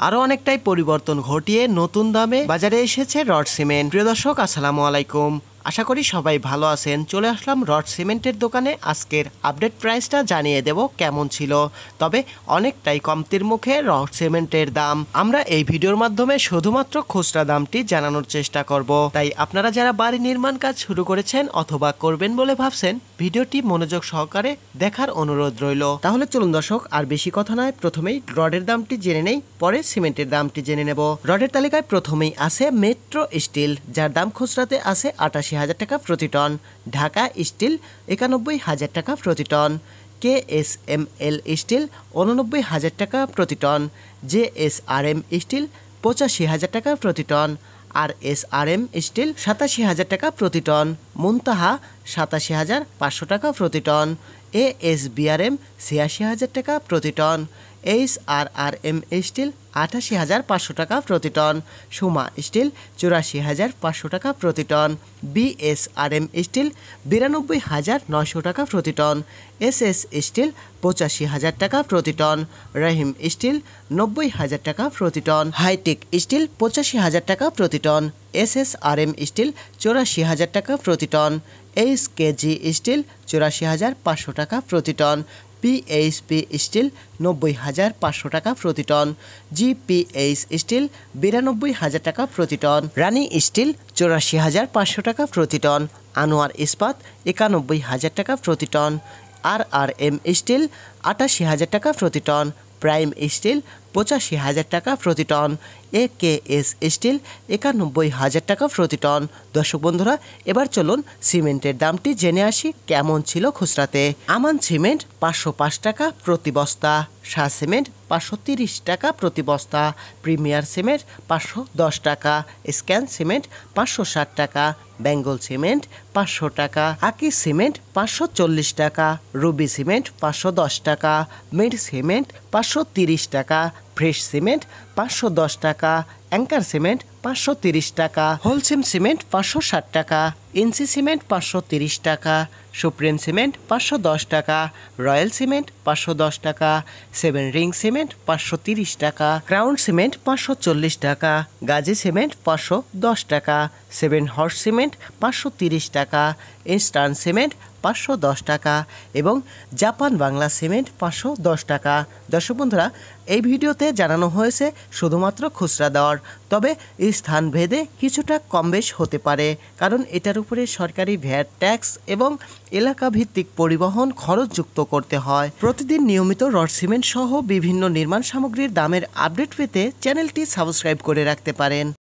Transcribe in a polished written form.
আরো অনেকটাই পরিবর্তন ঘটিয়ে নতুন দামে বাজারে এসেছে রড সিমেন্ট। প্রিয় দর্শক, আসসালামু আলাইকুম। আশা করি সবাই ভালো আছেন। চলে আসলাম রড সিমেন্টের দোকানে। আজকের আপডেট প্রাইসটা জানিয়ে দেব কেমন ছিল, তবে অনেকটাই কমতির মুখে রড সিমেন্টের দাম। আমরা এই ভিডিওর মাধ্যমে শুধুমাত্র খুচরা দামটি জানানোর চেষ্টা করব, তাই আপনারা যারা বাড়ি নির্মাণ কাজ শুরু করেছেন অথবা করবেন বলে ভাবছেন, ভিডিওটি মনোযোগ সহকারে দেখার অনুরোধ রইল। তাহলে চলুন দর্শক, আর বেশি কথা নয়, প্রথমেই রডের দামটি জেনে নেই, পরে সিমেন্টের দামটি জেনে নেব। রডের তালিকায় প্রথমেই আছে মেট্রো স্টিল, যার দাম খুচরাতে আছে 88,000 টাকা প্রতি টন। ঢাকা স্টিল 91,000 টাকা প্রতি টন। KSML স্টিল 89,000 টাকা প্রতি টন। JSRM স্টিল 85,000 টাকা প্রতি টন। RSRM স্টিল 87,000 টাকা প্রতি টন। মুনতাহা 87,500 টাকা প্রতি টন। ASBRM 86,000 টাকা প্রতি টন। HRRM স্টিল 88,500 টাকা প্রতি টন। সুমা স্টিল 84,500 টাকা প্রতি টন। BSRM স্টিল 92,900 টাকা প্রতি টন। SS স্টিল 85,000 টাকা প্রতি টন। রহিম স্টিল 90,000 টাকা প্রতি টন। হাইটেক স্টিল 85,000 টাকা প্রতি টন। SSRM স্টিল 84,000 টাকা প্রতি টন। HKG স্টিল 84,500 টাকা প্রতি টন। PHP স্টিল 90,500 টাকা প্রতি টন। GPH স্টিল 92,000 টাকা প্রতি টন। রানী স্টিল 84,500 টাকা প্রতি টন। আনোয়ার ইস্পাত 91,000 টাকা প্রতি টন। RRM স্টিল 88,000 টাকা প্রতি টন। প্রাইম স্টিল 85,000 টাকা প্রতি টন। AKS স্টিল 91,000 টাকা প্রতি টন। দর্শক বন্ধুরা, এবার চলুন সিমেন্টের দামটি জেনে আসি কেমন ছিল খুচরাতে। আমান সিমেন্ট 505 টাকা প্রতি বস্তা। শাহ সিমেন্ট 530 টাকা প্রতি বস্তা। প্রিমিয়ার সিমেন্ট 510 টাকা। স্ক্যান সিমেন্ট 560 টাকা। বেঙ্গল সিমেন্ট 500 টাকা। আকি সিমেন্ট 540 টাকা। রুবি সিমেন্ট 510 টাকা। মিড সিমেন্ট 530 টাকা। ফ্রেশ সিমেন্ট 510 টাকা। অ্যাঙ্কার সিমেন্ট 530 টাকা। হোলসেম সিমেন্ট 560 টাকা। ইনসি সিমেন্ট 530 টাকা। সুপ্রিম সিমেন্ট 510 টাকা। রয়্যাল সিমেন্ট 510 টাকা। 7 রিং সিমেন্ট 530 টাকা। ক্রাউন সিমেন্ট 540 টাকা। গাজী সিমেন্ট 510 টাকা। 7 হর্স সিমেন্ট 530 টাকা। ইস্টার্ন সিমেন্ট 510 টাকা এবং জাপান বাংলা সিমেন্ট 510 টাকা। দর্শক বন্ধুরা, এই ভিডিওতে জানানো হয়েছে শুধুমাত্র খুচরা দেওয়ার, তবে স্থান ভেদে কিছুটা কম বেশ হতে পারে, কারণ এটার উপরে সরকারি ভ্যাট, ট্যাক্স এবং এলাকা ভিত্তিক পরিবহন খরচ যুক্ত করতে হয়। প্রতিদিন নিয়মিত রড সিমেন্ট সহ বিভিন্ন নির্মাণ সামগ্রীর দামের আপডেট পেতে চ্যানেলটি সাবস্ক্রাইব করে রাখতে পারেন।